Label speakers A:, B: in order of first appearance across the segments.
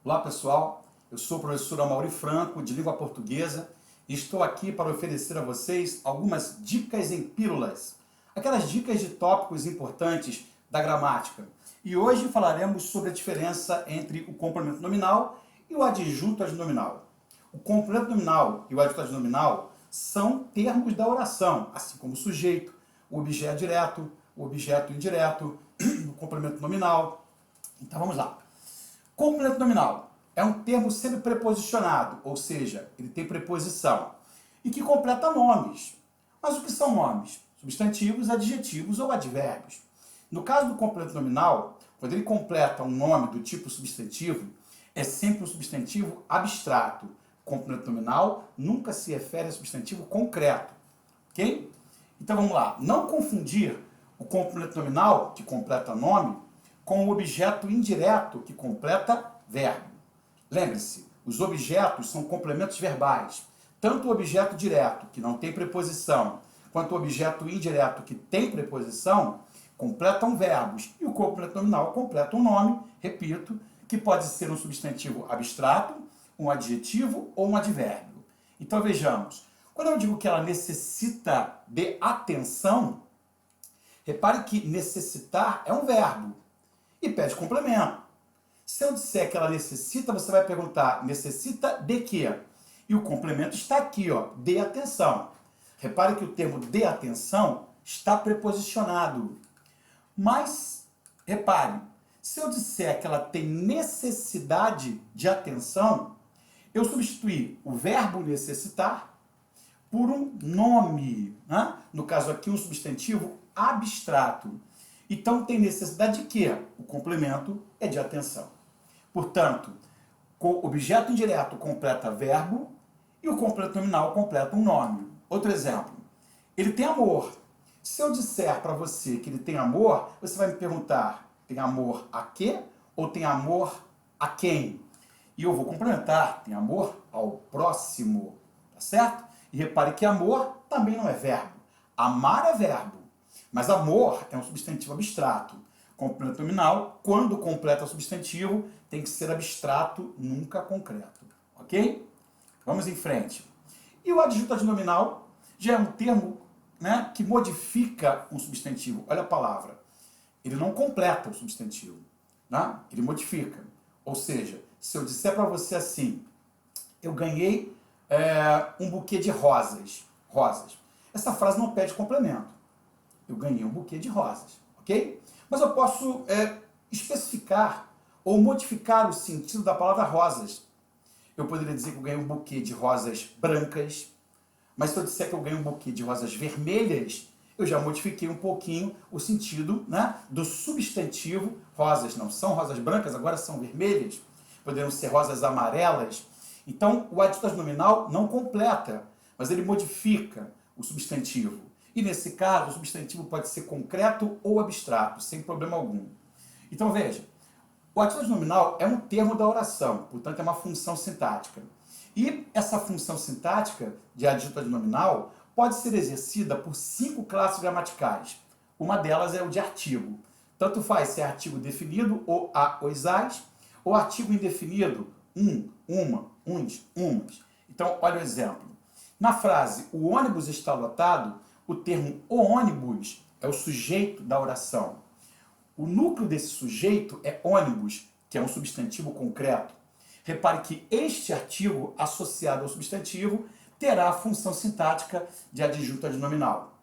A: Olá pessoal, eu sou o professor Amaury Franco, de língua portuguesa, e estou aqui para oferecer a vocês algumas dicas em pílulas, aquelas dicas de tópicos importantes da gramática. E hoje falaremos sobre a diferença entre o complemento nominal e o adjunto adnominal. O complemento nominal e o adjunto adnominal são termos da oração, assim como o sujeito, o objeto direto, o objeto indireto, o complemento nominal. Então vamos lá. Complemento nominal é um termo sempre preposicionado, ou seja, ele tem preposição, e que completa nomes. Mas o que são nomes? Substantivos, adjetivos ou advérbios. No caso do complemento nominal, quando ele completa um nome do tipo substantivo, é sempre um substantivo abstrato. Complemento nominal nunca se refere a substantivo concreto. Ok? Então vamos lá. Não confundir o complemento nominal, que completa nome, com o objeto indireto, que completa verbo. Lembre-se, os objetos são complementos verbais. Tanto o objeto direto, que não tem preposição, quanto o objeto indireto, que tem preposição, completam verbos. E o complemento nominal completa um nome, repito, que pode ser um substantivo abstrato, um adjetivo ou um advérbio. Então vejamos, quando eu digo que ela necessita de atenção, repare que necessitar é um verbo e pede complemento. Se eu disser que ela necessita, você vai perguntar, necessita de quê? E o complemento está aqui, ó, de atenção. Repare que o termo de atenção está preposicionado. Mas, repare, se eu disser que ela tem necessidade de atenção, eu substituí o verbo necessitar por um nome, né? No caso aqui, um substantivo abstrato. Então, tem necessidade de quê? O complemento é de atenção. Portanto, o objeto indireto completa verbo e o complemento nominal completa um nome. Outro exemplo, ele tem amor. Se eu disser para você que ele tem amor, você vai me perguntar, tem amor a quê ou tem amor a quem? E eu vou complementar, tem amor ao próximo, tá certo? E repare que amor também não é verbo. Amar é verbo. Mas amor é um substantivo abstrato. Complemento nominal, quando completa o substantivo, tem que ser abstrato, nunca concreto. Ok? Vamos em frente. E o adjunto adnominal já é um termo, né, que modifica um substantivo. Olha a palavra. Ele não completa o substantivo. Né? Ele modifica. Ou seja, se eu disser para você assim, eu ganhei um buquê de rosas. Rosas. Essa frase não pede complemento. Eu ganhei um buquê de rosas, ok? Mas eu posso especificar ou modificar o sentido da palavra rosas. Eu poderia dizer que eu ganhei um buquê de rosas brancas, mas se eu disser que eu ganhei um buquê de rosas vermelhas, eu já modifiquei um pouquinho o sentido, né, do substantivo rosas. Não são rosas brancas, agora são vermelhas. Poderiam ser rosas amarelas. Então, o adjunto adnominal não completa, mas ele modifica o substantivo. E nesse caso, o substantivo pode ser concreto ou abstrato, sem problema algum. Então veja, o adjunto adnominal é um termo da oração, portanto é uma função sintática. E essa função sintática de adjunto adnominal pode ser exercida por 5 classes gramaticais. Uma delas é o de artigo. Tanto faz se é artigo definido, ou a, os, as, ou artigo indefinido, uma, uns, umas. Então, olha o exemplo. Na frase, o ônibus está lotado, o termo o ônibus é o sujeito da oração. O núcleo desse sujeito é ônibus, que é um substantivo concreto. Repare que este artigo associado ao substantivo terá a função sintática de adjunto adnominal.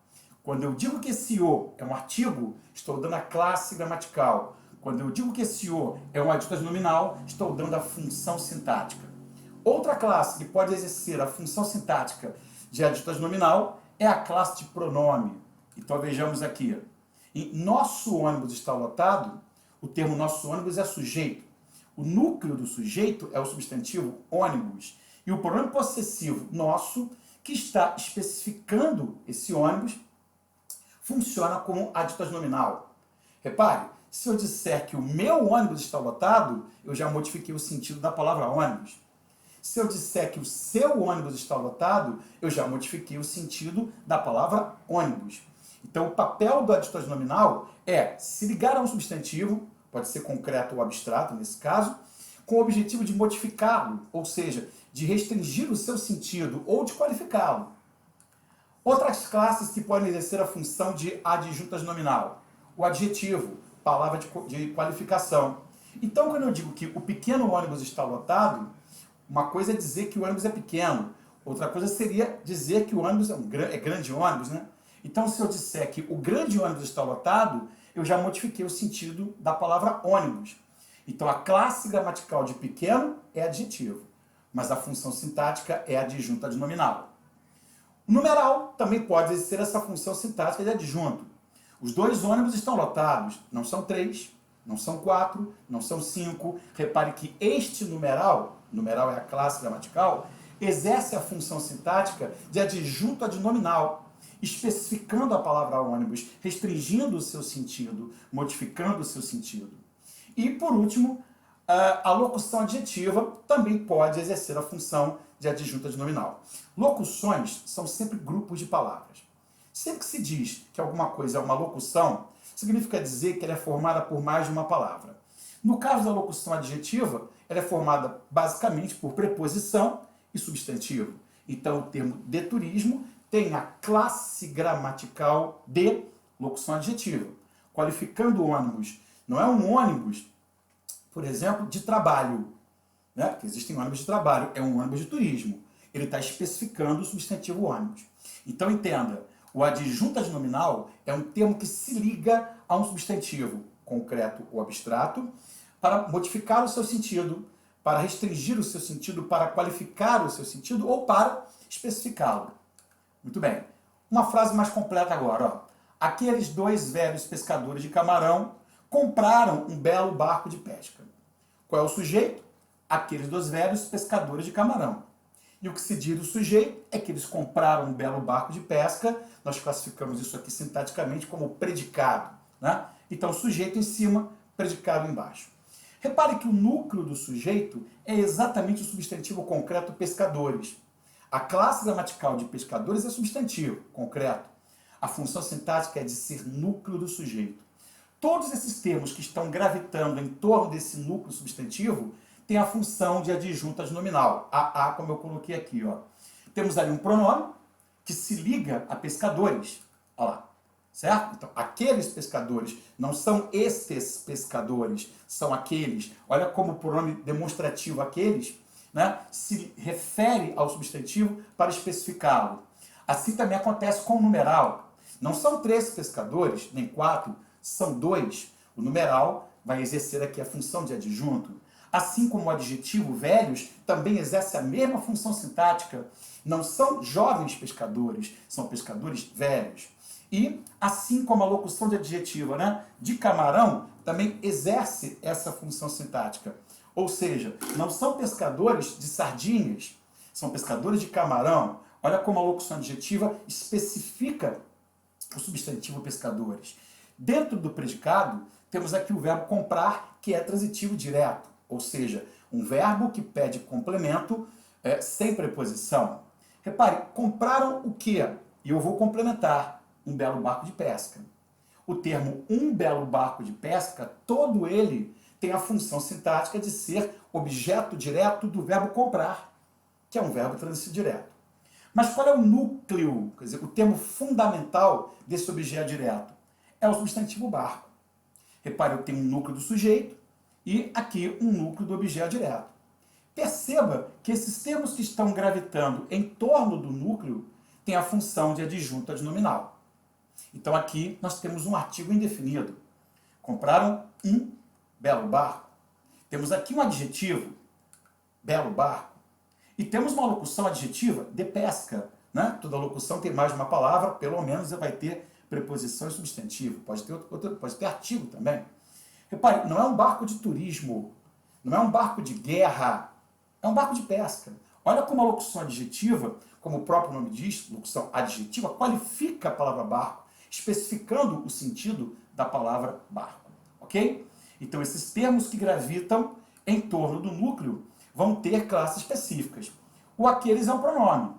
A: Quando eu digo que esse o é um artigo, estou dando a classe gramatical. Quando eu digo que esse o é um adjunto adnominal, estou dando a função sintática. Outra classe que pode exercer a função sintática de adjunto adnominal é a classe de pronome. Então vejamos aqui. Em nosso ônibus está lotado, o termo nosso ônibus é sujeito. O núcleo do sujeito é o substantivo ônibus. E o pronome possessivo nosso, que está especificando esse ônibus, funciona como adjunto adnominal. Repare, se eu disser que o meu ônibus está lotado, eu já modifiquei o sentido da palavra ônibus. Se eu disser que o seu ônibus está lotado, eu já modifiquei o sentido da palavra ônibus. Então, o papel do adjunto adnominal é se ligar a um substantivo, pode ser concreto ou abstrato nesse caso, com o objetivo de modificá-lo, ou seja, de restringir o seu sentido ou de qualificá-lo. Outras classes que podem exercer a função de adjuntas nominal. O adjetivo, palavra de qualificação. Então, quando eu digo que o pequeno ônibus está lotado, uma coisa é dizer que o ônibus é pequeno, outra coisa seria dizer que o ônibus é grande ônibus, né? Então, se eu disser que o grande ônibus está lotado, eu já modifiquei o sentido da palavra ônibus. Então, a classe gramatical de pequeno é adjetivo, mas a função sintática é adjunta nominal. O numeral também pode exercer essa função sintática de adjunto. Os dois ônibus estão lotados, não são 3, não são 4, não são 5. Repare que este numeral é a classe gramatical, exerce a função sintática de adjunto adnominal, especificando a palavra ônibus, restringindo o seu sentido, modificando o seu sentido. E, por último, a locução adjetiva também pode exercer a função de adjunto adnominal. Locuções são sempre grupos de palavras. Sempre que se diz que alguma coisa é uma locução, significa dizer que ela é formada por mais de uma palavra. No caso da locução adjetiva, ela é formada basicamente por preposição e substantivo. Então, o termo de turismo tem a classe gramatical de locução adjetiva, qualificando o ônibus. Não é um ônibus, por exemplo, de trabalho, né? Porque existem ônibus de trabalho, é um ônibus de turismo. Ele está especificando o substantivo ônibus. Então, entenda, o adjunto adnominal é um termo que se liga a um substantivo, concreto ou abstrato, para modificar o seu sentido, para restringir o seu sentido, para qualificar o seu sentido ou para especificá-lo. Muito bem. Uma frase mais completa agora. Ó. Aqueles dois velhos pescadores de camarão compraram um belo barco de pesca. Qual é o sujeito? Aqueles dois velhos pescadores de camarão. E o que se diz do sujeito é que eles compraram um belo barco de pesca. Nós classificamos isso aqui sintaticamente como predicado. Né? Então, sujeito em cima, predicado embaixo. Repare que o núcleo do sujeito é exatamente o substantivo concreto pescadores. A classe gramatical de pescadores é substantivo, concreto. A função sintática é de ser núcleo do sujeito. Todos esses termos que estão gravitando em torno desse núcleo substantivo têm a função de adjunto adnominal. A, como eu coloquei aqui. Ó. Temos ali um pronome que se liga a pescadores. Olha lá. Certo? Então, aqueles pescadores não são estes pescadores, são aqueles. Olha como o pronome demonstrativo aqueles, né, se refere ao substantivo para especificá-lo. Assim também acontece com o numeral. Não são 3 pescadores, nem 4, são 2. O numeral vai exercer aqui a função de adjunto. Assim como o adjetivo velhos também exerce a mesma função sintática. Não são jovens pescadores, são pescadores velhos. E, assim como a locução de adjetiva, né, de camarão, também exerce essa função sintática. Ou seja, não são pescadores de sardinhas, são pescadores de camarão. Olha como a locução adjetiva especifica o substantivo pescadores. Dentro do predicado, temos aqui o verbo comprar, que é transitivo direto. Ou seja, um verbo que pede complemento sem preposição. Repare, compraram o quê? E eu vou complementar. Um belo barco de pesca. O termo um belo barco de pesca, todo ele tem a função sintática de ser objeto direto do verbo comprar, que é um verbo transitivo direto. Mas qual é o núcleo, quer dizer, o termo fundamental desse objeto direto? É o substantivo barco. Repare, eu tenho um núcleo do sujeito e aqui um núcleo do objeto direto. Perceba que esses termos que estão gravitando em torno do núcleo têm a função de adjunto adnominal. Então aqui nós temos um artigo indefinido. Compraram um belo barco. Temos aqui um adjetivo, belo barco. E temos uma locução adjetiva, de pesca. Né? Toda locução tem mais de uma palavra, pelo menos vai ter preposição e substantivo. Pode ter artigo também. Repare, não é um barco de turismo, não é um barco de guerra, é um barco de pesca. Olha como a locução adjetiva, como o próprio nome diz, locução adjetiva, qualifica a palavra barco, especificando o sentido da palavra barco, ok? Então, esses termos que gravitam em torno do núcleo vão ter classes específicas. O aqueles é um pronome,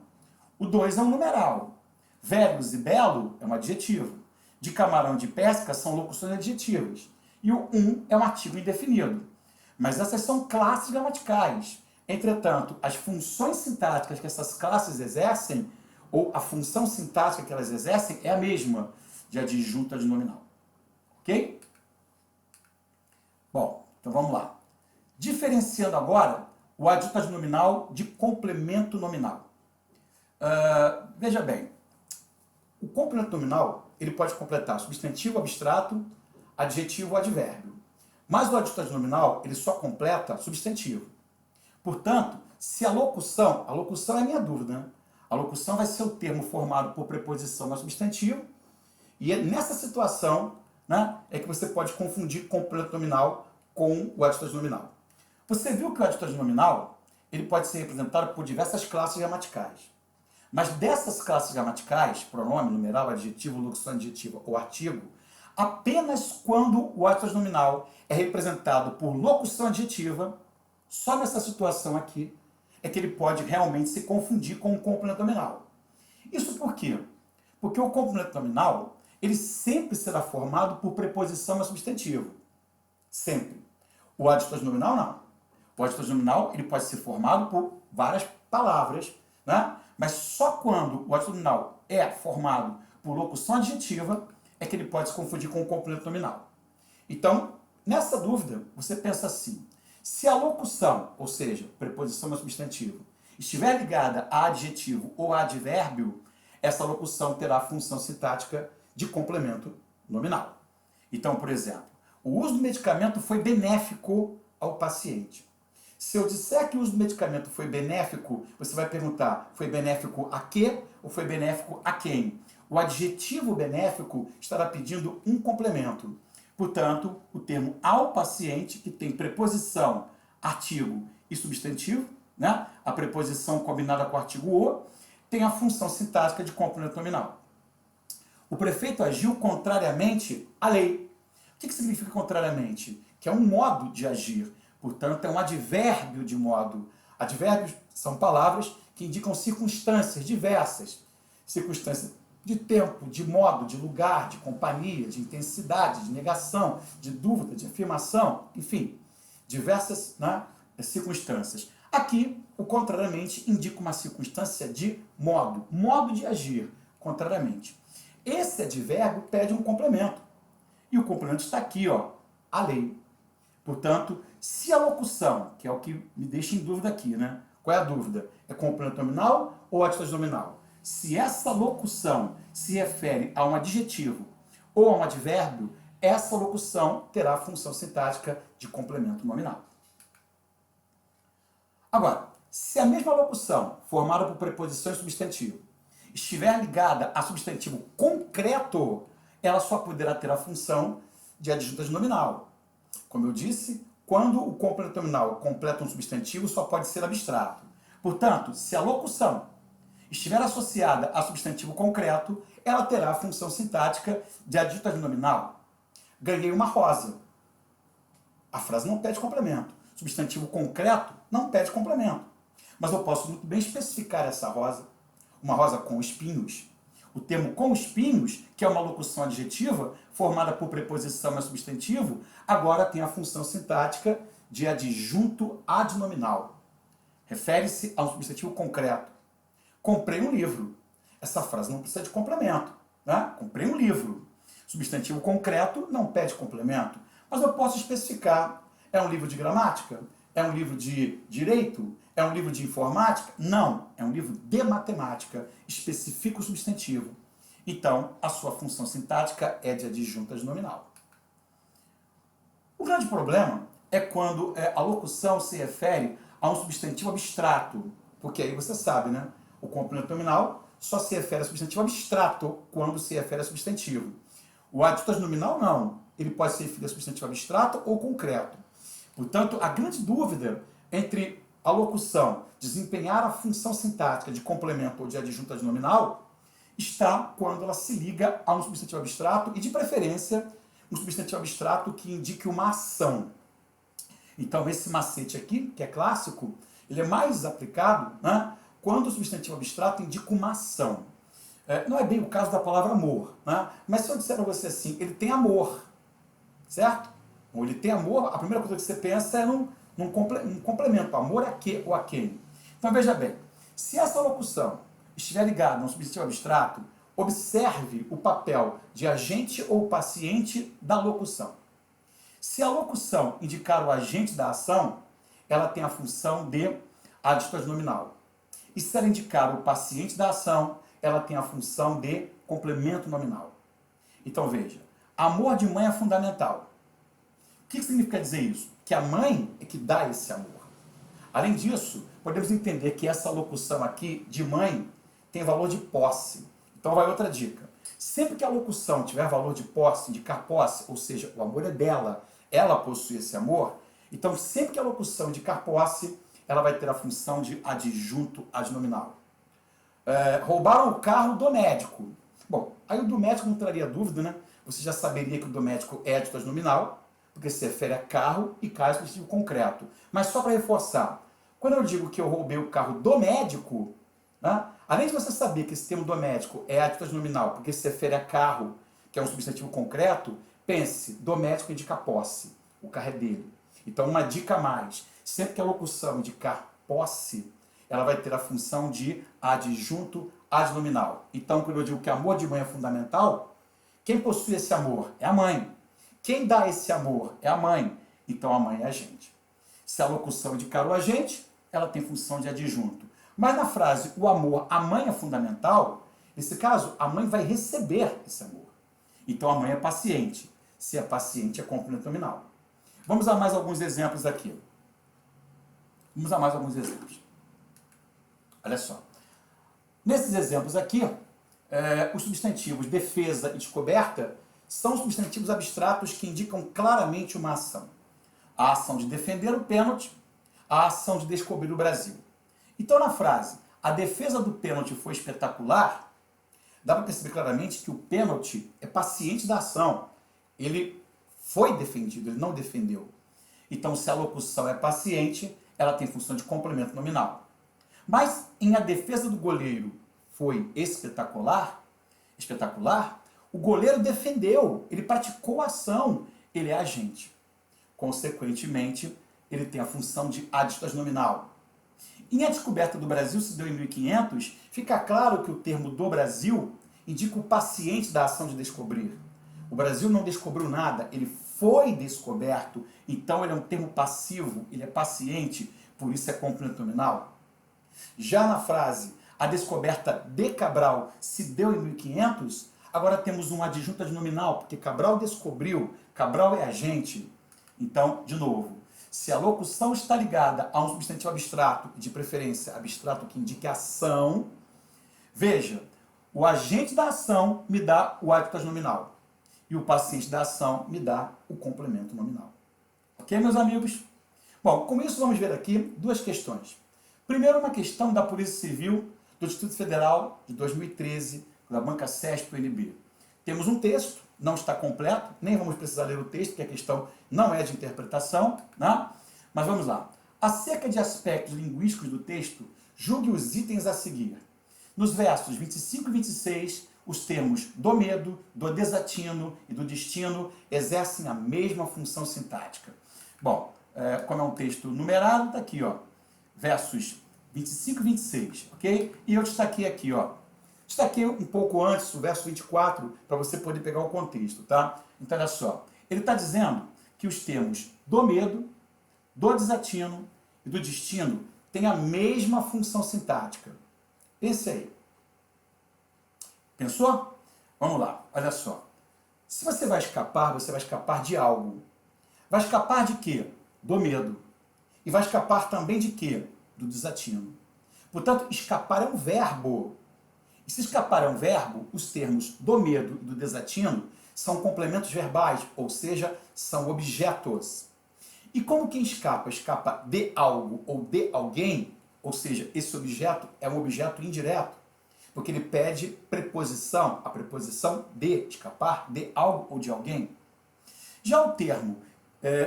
A: o 2 é um numeral, velhos e belo é um adjetivo, de camarão de pesca são locuções adjetivas, e o um é um artigo indefinido. Mas essas são classes gramaticais. Entretanto, as funções sintáticas que essas classes exercem, ou a função sintática que elas exercem, é a mesma de adjunto adnominal. Ok? Bom, então vamos lá. Diferenciando agora o adjunto adnominal de complemento nominal. Veja bem, o complemento nominal ele pode completar substantivo, abstrato, adjetivo ou advérbio. Mas o adjunto adnominal ele só completa substantivo. Portanto, se a locução é a minha dúvida, né? A locução vai ser o termo formado por preposição mais substantivo, e é nessa situação, né, é que você pode confundir complemento nominal com o adjunto adnominal. Você viu que o adjunto adnominal ele pode ser representado por diversas classes gramaticais. Mas dessas classes gramaticais, pronome, numeral, adjetivo, locução adjetiva ou artigo, apenas quando o adjunto adnominal é representado por locução adjetiva, só nessa situação aqui é que ele pode realmente se confundir com o complemento nominal. Isso por quê? Porque o complemento nominal ele sempre será formado por preposição mais substantivo. Sempre. O adjunto adnominal não. O adjunto adnominal ele pode ser formado por várias palavras, né? Mas só quando o adjunto nominal é formado por locução adjetiva é que ele pode se confundir com o complemento nominal. Então, nessa dúvida, você pensa assim: se a locução, ou seja, preposição mais substantivo, estiver ligada a adjetivo ou a advérbio, essa locução terá a função sintática de complemento nominal. Então, por exemplo, o uso do medicamento foi benéfico ao paciente. Se eu disser que o uso do medicamento foi benéfico, você vai perguntar, foi benéfico a quê ou foi benéfico a quem? O adjetivo benéfico estará pedindo um complemento. Portanto, o termo ao paciente, que tem preposição, artigo e substantivo, né? A preposição combinada com o artigo o, tem a função sintática de complemento nominal. O prefeito agiu contrariamente à lei. O que significa contrariamente? Que é um modo de agir. Portanto, é um advérbio de modo. Advérbios são palavras que indicam circunstâncias diversas. Circunstâncias de tempo, de modo, de lugar, de companhia, de intensidade, de negação, de dúvida, de afirmação, enfim, diversas, né, circunstâncias. Aqui, o contrariamente indica uma circunstância de modo, modo de agir, contrariamente. Esse advérbio pede um complemento. E o complemento está aqui, ó, a lei. Portanto, se a locução, que é o que me deixa em dúvida aqui, né? Qual é a dúvida? É complemento nominal ou adjunto nominal? Se essa locução se refere a um adjetivo ou a um advérbio, essa locução terá a função sintática de complemento nominal. Agora, se a mesma locução, formada por preposição e substantivo, estiver ligada a substantivo concreto, ela só poderá ter a função de adjunto adnominal. Como eu disse, quando o complemento nominal completa um substantivo, só pode ser abstrato. Portanto, se a locução estiver associada a substantivo concreto, ela terá a função sintática de adjunto adnominal. Ganhei uma rosa. A frase não pede complemento. Substantivo concreto não pede complemento. Mas eu posso muito bem especificar essa rosa. Uma rosa com espinhos. O termo com espinhos, que é uma locução adjetiva, formada por preposição mais substantivo, agora tem a função sintática de adjunto adnominal. Refere-se a um substantivo concreto. Comprei um livro. Essa frase não precisa de complemento, né? Comprei um livro. Substantivo concreto não pede complemento, mas eu posso especificar. É um livro de gramática? É um livro de direito? É um livro de informática? Não, é um livro de matemática. Especifica o substantivo. Então, a sua função sintática é de adjunto adnominal. O grande problema é quando a locução se refere a um substantivo abstrato, porque aí você sabe, né? O complemento nominal só se refere a substantivo abstrato quando se refere a substantivo. O adjunto adnominal não. Ele pode se referir a substantivo abstrato ou concreto. Portanto, a grande dúvida entre a locução desempenhar a função sintática de complemento ou de adjunto adnominal está quando ela se liga a um substantivo abstrato e, de preferência, um substantivo abstrato que indique uma ação. Então, esse macete aqui, que é clássico, ele é mais aplicado, né, quando o substantivo abstrato indica uma ação. Não é bem o caso da palavra amor, né? Mas se eu disser para você assim, ele tem amor, certo? Ou ele tem amor, a primeira coisa que você pensa é num complemento. Amor a quê ou a quem? Então veja bem, se essa locução estiver ligada a um substantivo abstrato, observe o papel de agente ou paciente da locução. Se a locução indicar o agente da ação, ela tem a função de adjunto nominal. E se ela indicar o paciente da ação, ela tem a função de complemento nominal. Então veja, amor de mãe é fundamental. O que significa dizer isso? Que a mãe é que dá esse amor. Além disso, podemos entender que essa locução aqui de mãe tem valor de posse. Então vai outra dica. Sempre que a locução tiver valor de posse, indicar posse, ou seja, o amor é dela, ela possui esse amor, então sempre que a locução indicar posse, ela vai ter a função de adjunto adnominal. Roubaram o carro do médico. Bom, aí o do médico não traria dúvida, né? Você já saberia que o do médico é adjunto adnominal, porque se refere a carro e carro é substantivo concreto. Mas só para reforçar, quando eu digo que eu roubei o carro do médico, né, além de você saber que esse termo do médico é adjunto adnominal, porque se refere a carro, que é um substantivo concreto, pense, do médico indica posse, o carro é dele. Então uma dica a mais, sempre que a locução indicar posse, ela vai ter a função de adjunto adnominal. Então quando eu digo que amor de mãe é fundamental, quem possui esse amor é a mãe. Quem dá esse amor é a mãe, então a mãe é agente. Se a locução indicar o agente, ela tem função de adjunto. Mas na frase, o amor, a mãe é fundamental, nesse caso, a mãe vai receber esse amor. Então a mãe é paciente. Se é paciente, é complemento nominal. Vamos a mais alguns exemplos aqui. Vamos a mais alguns exemplos. Olha só. Nesses exemplos aqui, os substantivos defesa e descoberta são substantivos abstratos que indicam claramente uma ação. A ação de defender o pênalti, a ação de descobrir o Brasil. Então, na frase, a defesa do pênalti foi espetacular, dá para perceber claramente que o pênalti é paciente da ação. Ele foi defendido, ele não defendeu. Então, se a locução é paciente, ela tem função de complemento nominal. Mas, em a defesa do goleiro foi espetacular, o goleiro defendeu, ele praticou a ação, ele é agente. Consequentemente, ele tem a função de adjunto nominal. Em A Descoberta do Brasil se deu em 1500, fica claro que o termo do Brasil indica o paciente da ação de descobrir. O Brasil não descobriu nada, ele foi descoberto, então ele é um termo passivo, ele é paciente, por isso é complemento nominal. Já na frase, a descoberta de Cabral se deu em 1500, agora temos um adjunto adnominal, porque Cabral descobriu, Cabral é agente. Então, de novo, se a locução está ligada a um substantivo abstrato, de preferência abstrato que indique ação, veja, o agente da ação me dá o adjunto nominal e o paciente da ação me dá o complemento nominal. Ok, meus amigos? Bom, com isso vamos ver aqui duas questões. Primeiro, uma questão da Polícia Civil do Distrito Federal de 2013, da banca CESP-UNB. Temos um texto, não está completo, nem vamos precisar ler o texto, porque a questão não é de interpretação, né? Mas vamos lá. Acerca de aspectos linguísticos do texto, julgue os itens a seguir. Nos versos 25 e 26, os termos do medo, do desatino e do destino exercem a mesma função sintática. Bom, como é um texto numerado, está aqui, ó, versos 25 e 26, ok? E eu destaquei aqui, ó, destaquei um pouco antes, o verso 24, para você poder pegar o contexto, tá? Então, olha só, ele está dizendo que os termos do medo, do desatino e do destino têm a mesma função sintática. Pense aí. Pensou? Vamos lá, olha só. Se você vai escapar de algo. Vai escapar de quê? Do medo. E vai escapar também de quê? Do desatino. Portanto, escapar é um verbo. E se escapar é um verbo, os termos do medo e do desatino são complementos verbais, ou seja, são objetos. E como quem escapa de algo ou de alguém, ou seja, esse objeto é um objeto indireto, porque ele pede preposição, a preposição de, escapar de algo ou de alguém. Já o termo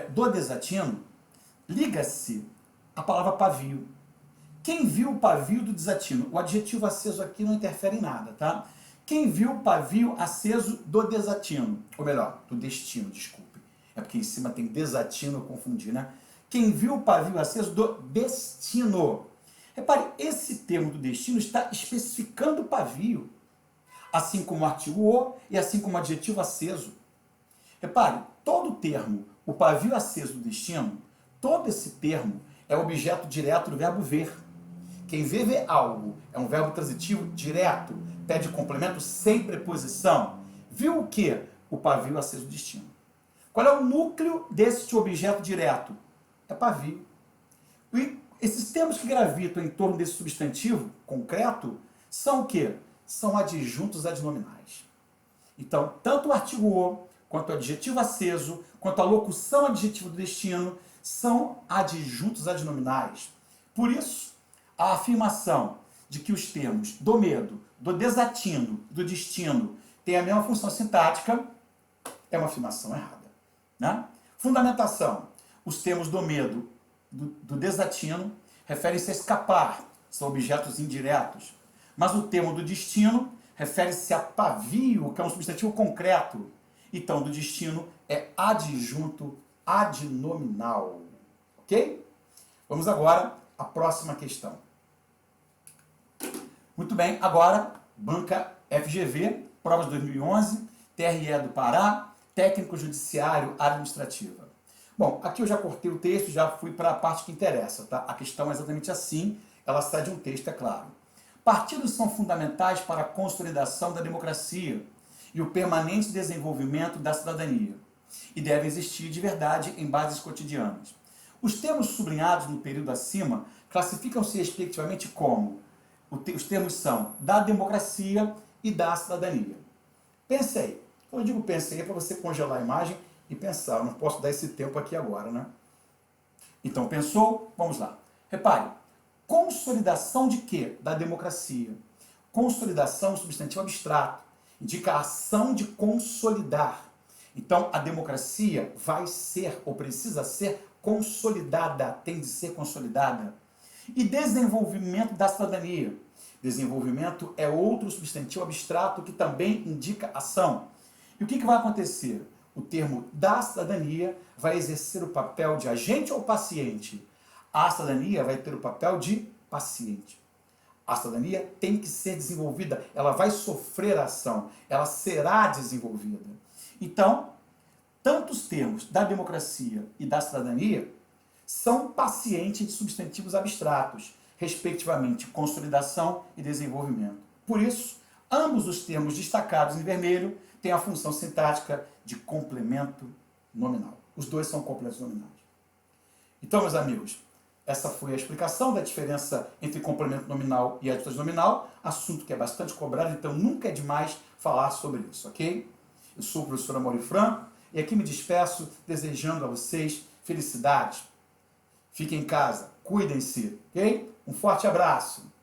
A: do desatino, liga-se à palavra pavio. Quem viu o pavio do desatino? O adjetivo aceso aqui não interfere em nada, tá? Quem viu o pavio aceso do desatino, ou melhor, do destino, desculpe. É porque em cima tem desatino, eu confundi, né? Quem viu o pavio aceso do destino. Repare, esse termo do destino está especificando o pavio, assim como o artigo o e assim como o adjetivo aceso. Repare, todo termo, o pavio aceso do destino, todo esse termo é objeto direto do verbo ver. Quem vê algo é um verbo transitivo direto, pede complemento sem preposição. Viu o que? O pavio aceso do destino. Qual é o núcleo desse objeto direto? É pavio. E esses termos que gravitam em torno desse substantivo concreto são o quê? São adjuntos adnominais. Então, tanto o artigo o, quanto o adjetivo aceso, quanto a locução adjetiva do destino, são adjuntos adnominais. Por isso, a afirmação de que os termos do medo, do desatino, do destino têm a mesma função sintática é uma afirmação errada. Né? Fundamentação. Os termos do medo, do desatino, referem-se a escapar, são objetos indiretos. Mas o termo do destino refere-se a pavio, que é um substantivo concreto. Então, do destino é adjunto adnominal. Ok? Vamos agora à próxima questão. Muito bem, agora, banca FGV, provas 2011, TRE do Pará, técnico judiciário administrativa. Bom, aqui eu já cortei o texto, já fui para a parte que interessa, tá? A questão é exatamente assim, ela sai de um texto, é claro. Partidos são fundamentais para a consolidação da democracia e o permanente desenvolvimento da cidadania, e devem existir de verdade em bases cotidianas. Os termos sublinhados no período acima classificam-se respectivamente como, os termos são da democracia e da cidadania. Pense aí. Quando eu digo pense aí é para você congelar a imagem e pensar. Eu não posso dar esse tempo aqui agora, né? Então, pensou? Vamos lá. Repare, consolidação de quê? Da democracia. Consolidação é um substantivo abstrato. Indica a ação de consolidar. Então, a democracia vai ser, ou precisa ser, consolidada, tem de ser consolidada. E desenvolvimento da cidadania. Desenvolvimento é outro substantivo abstrato que também indica ação. E o que vai acontecer? O termo da cidadania vai exercer o papel de agente ou paciente? A cidadania vai ter o papel de paciente. A cidadania tem que ser desenvolvida, ela vai sofrer ação, ela será desenvolvida. Então, tanto os termos da democracia e da cidadania são pacientes de substantivos abstratos, respectivamente consolidação e desenvolvimento. Por isso, ambos os termos destacados em vermelho têm a função sintática de complemento nominal. Os dois são complementos nominais. Então, meus amigos, essa foi a explicação da diferença entre complemento nominal e adjunto nominal, assunto que é bastante cobrado, então nunca é demais falar sobre isso, ok? Eu sou o professor Amaury Franco e aqui me despeço desejando a vocês felicidades. Fiquem em casa, cuidem-se, ok? Um forte abraço!